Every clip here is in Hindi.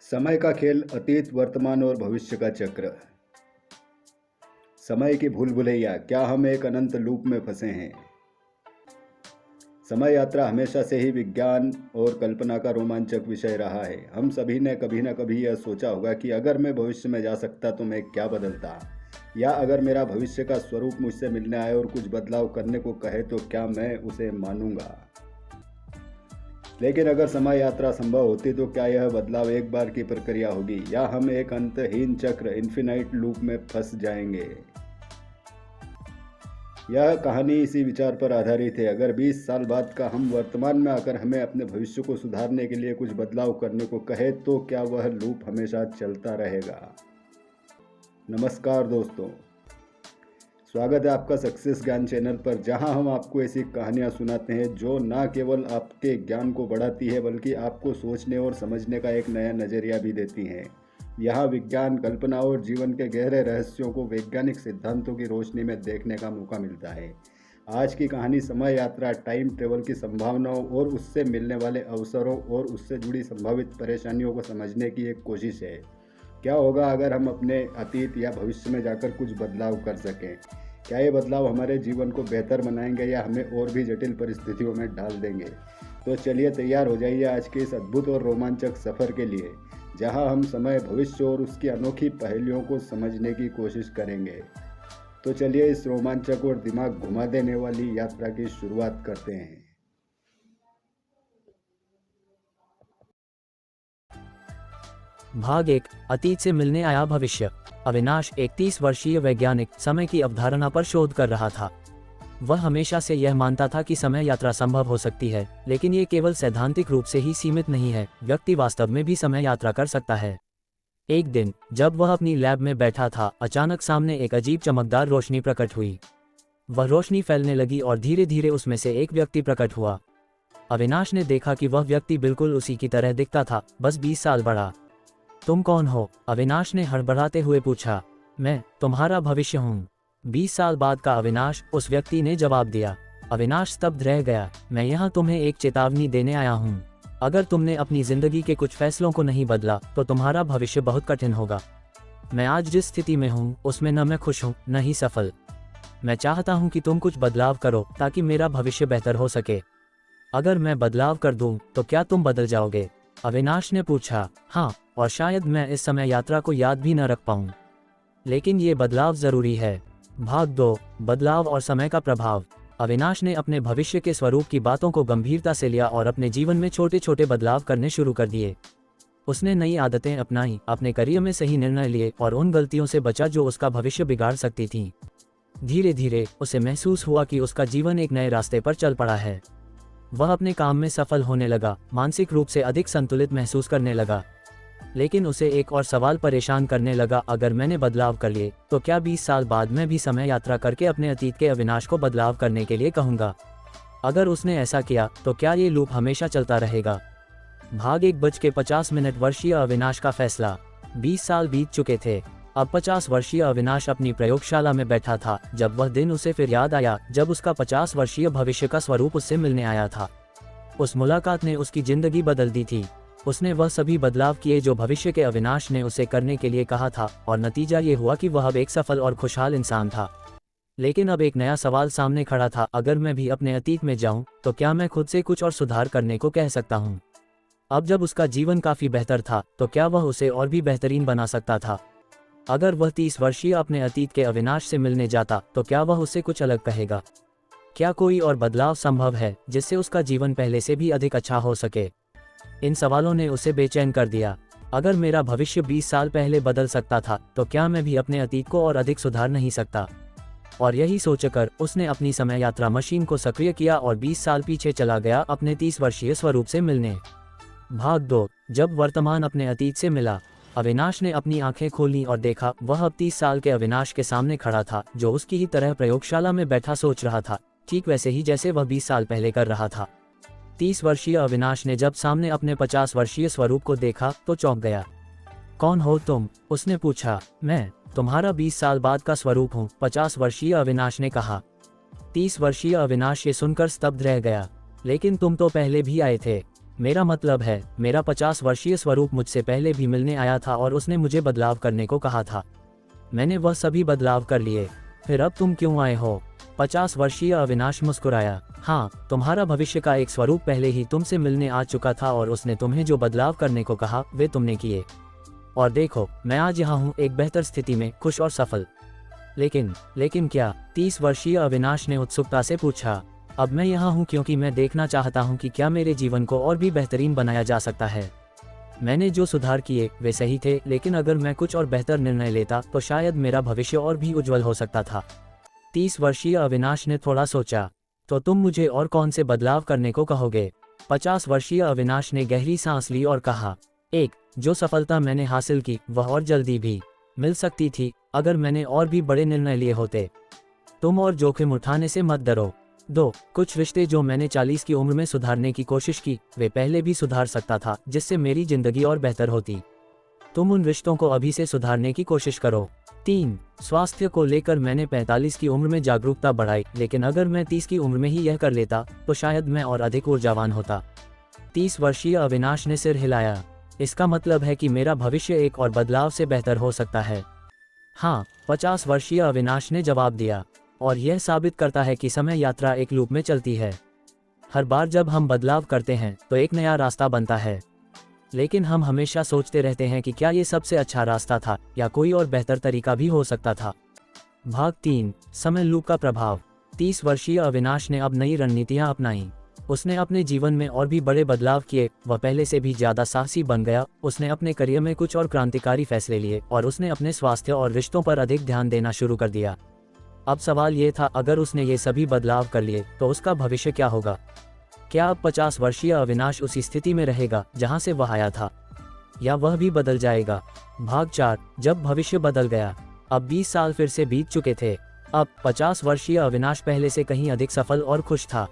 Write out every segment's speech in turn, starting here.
समय का खेल अतीत वर्तमान और भविष्य का चक्र। समय की भूल भुलैया, क्या हम एक अनंत लूप में फंसे हैं? समय यात्रा हमेशा से ही विज्ञान और कल्पना का रोमांचक विषय रहा है। हम सभी ने कभी न कभी यह सोचा होगा कि अगर मैं भविष्य में जा सकता तो मैं क्या बदलता, या अगर मेरा भविष्य का स्वरूप मुझसे मिलने आए और कुछ बदलाव करने को कहे तो क्या मैं उसे मानूंगा। लेकिन अगर समय यात्रा संभव होती तो क्या यह बदलाव एक बार की प्रक्रिया होगी, या हम एक अंतहीन चक्र इन्फिनाइट लूप में फंस जाएंगे। यह कहानी इसी विचार पर आधारित है। अगर 20 साल बाद का हम वर्तमान में आकर हमें अपने भविष्य को सुधारने के लिए कुछ बदलाव करने को कहे तो क्या वह लूप हमेशा चलता रहेगा। नमस्कार दोस्तों, स्वागत है आपका सक्सेस ज्ञान चैनल पर, जहां हम आपको ऐसी कहानियां सुनाते हैं जो न केवल आपके ज्ञान को बढ़ाती है बल्कि आपको सोचने और समझने का एक नया नज़रिया भी देती हैं। यहाँ विज्ञान, कल्पना और जीवन के गहरे रहस्यों को वैज्ञानिक सिद्धांतों की रोशनी में देखने का मौका मिलता है। आज की कहानी समय यात्रा, टाइम ट्रेवल की संभावनाओं और उससे मिलने वाले अवसरों और उससे जुड़ी संभावित परेशानियों को समझने की एक कोशिश है। क्या होगा अगर हम अपने अतीत या भविष्य में जाकर कुछ बदलाव कर सकें? क्या ये बदलाव हमारे जीवन को बेहतर बनाएंगे या हमें और भी जटिल परिस्थितियों में डाल देंगे? तो चलिए तैयार हो जाइए आज के इस अद्भुत और रोमांचक सफ़र के लिए, जहां हम समय, भविष्य और उसकी अनोखी पहेलियों को समझने की कोशिश करेंगे। तो चलिए इस रोमांचक और दिमाग घुमा देने वाली यात्रा की शुरुआत करते हैं। भाग 1। अतीत से मिलने आया भविष्य। अविनाश एक 30 वर्षीय वैज्ञानिक समय की अवधारणा पर शोध कर रहा था। वह हमेशा से यह मानता था कि समय यात्रा संभव हो सकती है, लेकिन ये केवल सैद्धांतिक रूप से ही सीमित नहीं है, व्यक्ति वास्तव में भी समय यात्रा कर सकता है। एक दिन जब वह अपनी लैब में बैठा था, अचानक सामने एक अजीब चमकदार रोशनी प्रकट हुई। वह रोशनी फैलने लगी और धीरे धीरे उसमें से एक व्यक्ति प्रकट हुआ। अविनाश ने देखा कि वह व्यक्ति बिल्कुल उसी की तरह दिखता था, बस 20 साल बड़ा। तुम कौन हो? अविनाश ने हड़बड़ाते हुए पूछा। मैं तुम्हारा भविष्य हूँ। 20 साल बाद का अविनाश, उस व्यक्ति ने जवाब दिया। अविनाश स्तब्ध रह गया। मैं यहाँ तुम्हें एक चेतावनी देने आया हूँ। अगर तुमने अपनी जिंदगी के कुछ फैसलों को नहीं बदला तो तुम्हारा भविष्य बहुत कठिन होगा। मैं आज जिस स्थिति में हूँ उसमें न मैं खुश हूँ न ही सफल। मैं चाहता हूँ कि तुम कुछ बदलाव करो ताकि मेरा भविष्य बेहतर हो सके। अगर मैं बदलाव कर दूँ तो क्या तुम बदल जाओगे? अविनाश ने पूछा। हाँ, और शायद मैं इस समय यात्रा को याद भी न रख पाऊँ, लेकिन ये बदलाव ज़रूरी है। भाग 2। बदलाव और समय का प्रभाव। अविनाश ने अपने भविष्य के स्वरूप की बातों को गंभीरता से लिया और अपने जीवन में छोटे छोटे बदलाव करने शुरू कर दिए। उसने नई आदतें अपनाई, अपने करियर में सही निर्णय लिए और उन गलतियों से बचा जो उसका भविष्य बिगाड़ सकती थीं। धीरे धीरे उसे महसूस हुआ कि उसका जीवन एक नए रास्ते पर चल पड़ा है। वह अपने काम में सफल होने लगा, मानसिक रूप से अधिक संतुलित महसूस करने लगा। लेकिन उसे एक और सवाल परेशान करने लगा, अगर मैंने बदलाव कर लिए तो क्या 20 साल बाद मैं भी समय यात्रा करके अपने अतीत के अविनाश को बदलाव करने के लिए कहूँगा? अगर उसने ऐसा किया तो क्या ये लूप हमेशा चलता रहेगा? भाग 1:50 वर्षीय अविनाश का फैसला। 20 साल बीत चुके थे। अब 50 वर्षीय अविनाश अपनी प्रयोगशाला में बैठा था जब वह दिन उसे फिर याद आया जब उसका 50 वर्षीय भविष्य का स्वरूप उससे मिलने आया था। उस मुलाकात ने उसकी जिंदगी बदल दी थी। उसने वह सभी बदलाव किए जो भविष्य के अविनाश ने उसे करने के लिए कहा था, और नतीजा ये हुआ कि वह अब एक सफल और खुशहाल इंसान था। लेकिन अब एक नया सवाल सामने खड़ा था, अगर मैं भी अपने अतीत में जाऊं तो क्या मैं खुद से कुछ और सुधार करने को कह सकता हूं? अब जब उसका जीवन काफी बेहतर था तो क्या वह उसे और भी बेहतरीन बना सकता था? अगर वह 30 वर्षीय अपने अतीत के अविनाश से मिलने जाता तो क्या वह उससे कुछ अलग कहेगा? क्या कोई और बदलाव संभव है जिससे उसका जीवन पहले से भी अधिक अच्छा हो सके? इन सवालों ने उसे बेचैन कर दिया। अगर मेरा भविष्य 20 साल पहले बदल सकता था तो क्या मैं भी अपने अतीत को और अधिक सुधार नहीं सकता? और यही सोचकर उसने अपनी समय यात्रा मशीन को सक्रिय किया और 20 साल पीछे चला गया अपने 30 वर्षीय स्वरूप से मिलने। भाग 2। जब वर्तमान अपने अतीत से मिला। अविनाश ने अपनी आंखें खोलीं और देखा वह अब 30 साल के अविनाश के सामने खड़ा था, जो उसकी ही तरह प्रयोगशाला में बैठा सोच रहा था, ठीक वैसे ही जैसे वह 20 साल पहले कर रहा था। 30 वर्षीय अविनाश ने जब सामने अपने 50 वर्षीय स्वरूप को देखा तो चौंक गया। कौन हो तुम? उसने पूछा। मैं तुम्हारा 20 साल बाद का स्वरूप हूँ, 50 वर्षीय अविनाश ने कहा। 30 वर्षीय अविनाश ये सुनकर स्तब्ध रह गया। लेकिन तुम तो पहले भी आए थे। मेरा मतलब है, मेरा 50 वर्षीय स्वरूप मुझसे पहले भी मिलने आया था और उसने मुझे बदलाव करने को कहा था। मैंने वह सभी बदलाव कर लिए। फिर अब तुम क्यों आए हो? 50 वर्षीय अविनाश मुस्कुराया। हाँ, तुम्हारा भविष्य का एक स्वरूप पहले ही तुमसे मिलने आ चुका था और उसने तुम्हें जो बदलाव करने को कहा वे तुमने किए। और देखो, मैं आज यहाँ हूँ, एक बेहतर स्थिति में, खुश और सफल। लेकिन क्या? 30 वर्षीय अविनाश ने उत्सुकता से पूछा। अब मैं यहाँ हूँ क्योंकि मैं देखना चाहता हूँ कि क्या मेरे जीवन को और भी बेहतरीन बनाया जा सकता है। मैंने जो सुधार किए वे सही थे, लेकिन अगर मैं कुछ और बेहतर निर्णय लेता तो शायद मेरा भविष्य और भी उज्जवल हो सकता था। 30 वर्षीय अविनाश ने थोड़ा सोचा। तो तुम मुझे और कौन से बदलाव करने को कहोगे? 50 वर्षीय अविनाश ने गहरी सांस ली और कहा, एक, जो सफलता मैंने हासिल की वह और जल्दी भी मिल सकती थी अगर मैंने और भी बड़े निर्णय लिए होते। तुम और जोखिम उठाने से मत डरो। 2, कुछ रिश्ते जो मैंने 40 की उम्र में सुधारने की कोशिश की वे पहले भी सुधार सकता था, जिससे मेरी जिंदगी और बेहतर होती। तुम उन रिश्तों को अभी से सुधारने की कोशिश करो। 3, स्वास्थ्य को लेकर मैंने 45 की उम्र में जागरूकता बढ़ाई, लेकिन अगर मैं 30 की उम्र में ही यह कर लेता तो शायद मैं और अधिक ऊर्जावान होता। 30 वर्षीय अविनाश ने सिर हिलाया। इसका मतलब है कि मेरा भविष्य एक और बदलाव से बेहतर हो सकता है। हाँ, 50 वर्षीय अविनाश ने जवाब दिया। और यह साबित करता है कि समय यात्रा एक लूप में चलती है। हर बार जब हम बदलाव करते हैं तो एक नया रास्ता बनता है, लेकिन हम हमेशा सोचते रहते हैं कि क्या ये सबसे अच्छा रास्ता था या कोई और बेहतर तरीका भी हो सकता था। भाग 3, समय लूप का प्रभाव। 30 वर्षीय अविनाश ने अब नई रणनीतियां अपनाई। उसने अपने जीवन में और भी बड़े बदलाव किए, वह पहले से भी ज्यादा साहसी बन गया। उसने अपने करियर में कुछ और क्रांतिकारी फैसले लिए और उसने अपने स्वास्थ्य और रिश्तों पर अधिक ध्यान देना शुरू कर दिया। अब सवाल ये था, अगर उसने ये सभी बदलाव कर लिए तो उसका भविष्य क्या होगा? क्या अब 50 वर्षीय अविनाश उसी स्थिति में रहेगा जहां से वह आया था, या वह भी बदल जाएगा? भाग 4, जब भविष्य बदल गया। अब 20 साल फिर से बीत चुके थे। अब 50 वर्षीय अविनाश पहले से कहीं अधिक सफल और खुश था।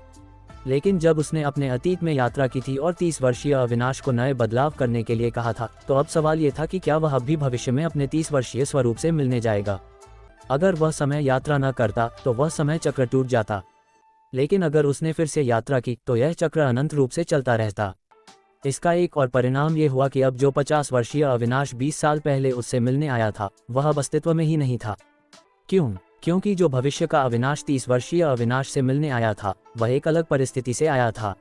लेकिन जब उसने अपने अतीत में यात्रा की थी और 30 वर्षीय अविनाश को नए बदलाव करने के लिए कहा था, तो अब सवाल ये था कि क्या वह अब भी भविष्य में अपने 30 वर्षीय स्वरूप से मिलने जाएगा? अगर वह समय यात्रा न करता तो वह समय चक्र टूट जाता, लेकिन अगर उसने फिर से यात्रा की तो यह चक्र अनंत रूप से चलता रहता। इसका एक और परिणाम ये हुआ कि अब जो 50 वर्षीय अविनाश 20 साल पहले उससे मिलने आया था वह अब अस्तित्व में ही नहीं था। क्यों? क्योंकि जो भविष्य का अविनाश 30 वर्षीय अविनाश से मिलने आया था वह एक अलग परिस्थिति से आया था।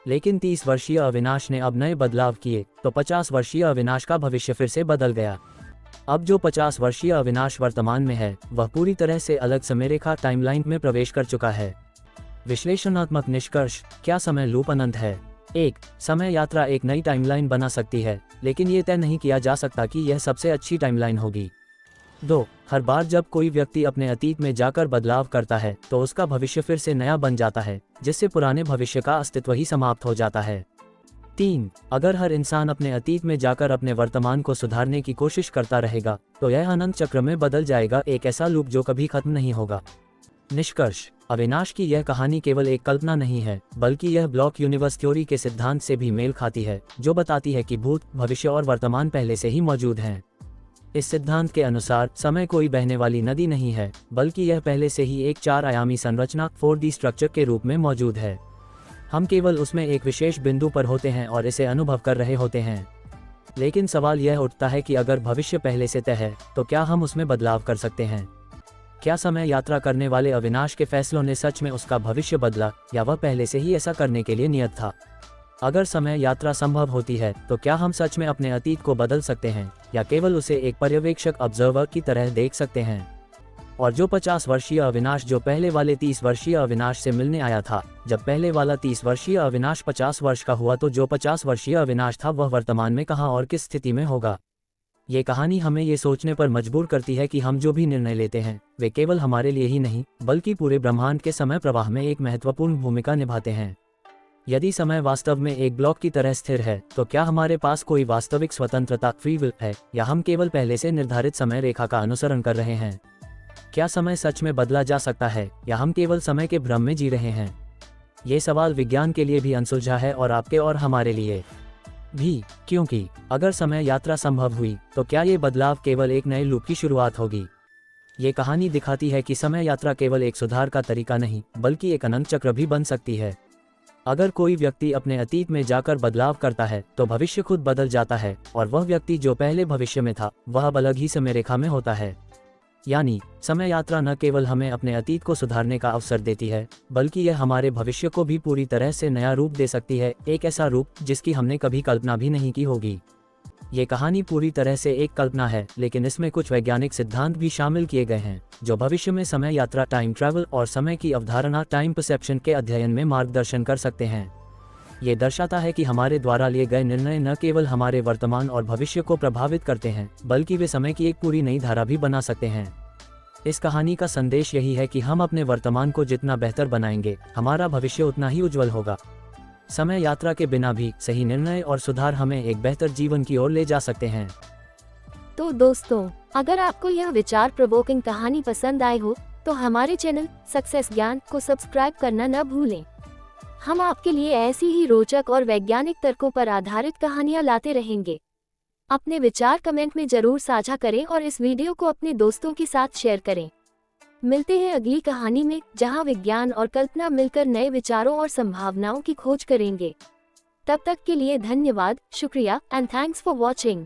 लेकिन 30 वर्षीय अविनाश ने अब नए बदलाव किए तो 50 वर्षीय अविनाश का भविष्य फिर से बदल गया। अब जो 50 वर्षीय अविनाश वर्तमान में है वह पूरी तरह से अलग समयरेखा टाइमलाइन में प्रवेश कर चुका है। विश्लेषणात्मक निष्कर्ष। क्या समय लूप अनंत है? 1, समय यात्रा एक नई टाइमलाइन बना सकती है, लेकिन ये तय नहीं किया जा सकता कि यह सबसे अच्छी टाइमलाइन होगी। 2, हर बार जब कोई व्यक्ति अपने अतीत में जाकर बदलाव करता है तो उसका भविष्य फिर से नया बन जाता है, जिससे पुराने भविष्य का अस्तित्व ही समाप्त हो जाता है। 3, अगर हर इंसान अपने अतीत में जाकर अपने वर्तमान को सुधारने की कोशिश करता रहेगा तो यह अनंत चक्र में बदल जाएगा, एक ऐसा लूप जो कभी खत्म नहीं होगा। निष्कर्ष। अविनाश की यह कहानी केवल एक कल्पना नहीं है, बल्कि यह ब्लॉक यूनिवर्स थ्योरी के सिद्धांत से भी मेल खाती है, जो बताती है कि भूत, भविष्य और वर्तमान पहले से ही मौजूद हैं। इस सिद्धांत के अनुसार समय कोई बहने वाली नदी नहीं है, बल्कि यह पहले से ही एक 4 आयामी संरचना 4D स्ट्रक्चर के रूप में मौजूद है। हम केवल उसमें एक विशेष बिंदु पर होते हैं और इसे अनुभव कर रहे होते हैं। लेकिन सवाल यह उठता है कि अगर भविष्य पहले से तय है तो क्या हम उसमें बदलाव कर सकते हैं? क्या समय यात्रा करने वाले अविनाश के फैसलों ने सच में उसका भविष्य बदला, या वह पहले से ही ऐसा करने के लिए नियत था? अगर समय यात्रा संभव होती है तो क्या हम सच में अपने अतीत को बदल सकते हैं, या केवल उसे एक पर्यवेक्षक ऑब्जर्वर की तरह देख सकते हैं? और जो 50 वर्षीय अविनाश जो पहले वाले 30 वर्षीय अविनाश से मिलने आया था, जब पहले वाला 30 वर्षीय अविनाश 50 वर्ष का हुआ तो जो 50 वर्षीय अविनाश था वह वर्तमान में कहाँ और किस स्थिति में होगा? ये कहानी हमें ये सोचने पर मजबूर करती है कि हम जो भी निर्णय लेते हैं वे केवल हमारे लिए ही नहीं, बल्कि पूरे ब्रह्मांड के समय प्रवाह में एक महत्वपूर्ण भूमिका निभाते हैं। यदि समय वास्तव में एक ब्लॉक की तरह स्थिर है तो क्या हमारे पास कोई वास्तविक स्वतंत्रता, फ्री विल है, या हम केवल पहले से निर्धारित समय रेखा का अनुसरण कर रहे हैं? क्या समय सच में बदला जा सकता है, या हम केवल समय के भ्रम में जी रहे हैं? ये सवाल विज्ञान के लिए भी अनसुलझा है और आपके और हमारे लिए भी, क्योंकि अगर समय यात्रा संभव हुई तो क्या ये बदलाव केवल एक नए लूप की शुरुआत होगी? ये कहानी दिखाती है कि समय यात्रा केवल एक सुधार का तरीका नहीं, बल्कि एक अनंत चक्र भी बन सकती है। अगर कोई व्यक्ति अपने अतीत में जाकर बदलाव करता है तो भविष्य खुद बदल जाता है, और वह व्यक्ति जो पहले भविष्य में था वह अब अलग ही समय रेखा में होता है। यानी समय यात्रा न केवल हमें अपने अतीत को सुधारने का अवसर देती है, बल्कि यह हमारे भविष्य को भी पूरी तरह से नया रूप दे सकती है, एक ऐसा रूप जिसकी हमने कभी कल्पना भी नहीं की होगी। ये कहानी पूरी तरह से एक कल्पना है, लेकिन इसमें कुछ वैज्ञानिक सिद्धांत भी शामिल किए गए हैं जो भविष्य में समय यात्रा, टाइम ट्रैवल और समय की अवधारणा, टाइम परसेप्शन के अध्ययन में मार्गदर्शन कर सकते हैं। ये दर्शाता है कि हमारे द्वारा लिए गए निर्णय न केवल हमारे वर्तमान और भविष्य को प्रभावित करते हैं, बल्कि वे समय की एक पूरी नई धारा भी बना सकते हैं। इस कहानी का संदेश यही है कि हम अपने वर्तमान को जितना बेहतर बनाएंगे, हमारा भविष्य उतना ही उज्जवल होगा। समय यात्रा के बिना भी सही निर्णय और सुधार हमें एक बेहतर जीवन की ओर ले जा सकते हैं। तो दोस्तों, अगर आपको यह विचार प्रोवोकिंग कहानी पसंद आई हो तो हमारे चैनल सक्सेस ज्ञान को सब्सक्राइब करना न भूलें। हम आपके लिए ऐसी ही रोचक और वैज्ञानिक तर्कों पर आधारित कहानियां लाते रहेंगे। अपने विचार कमेंट में जरूर साझा करें और इस वीडियो को अपने दोस्तों के साथ शेयर करें। मिलते हैं अगली कहानी में, जहां विज्ञान और कल्पना मिलकर नए विचारों और संभावनाओं की खोज करेंगे। तब तक के लिए धन्यवाद, शुक्रिया एंड थैंक्स फॉर वॉचिंग।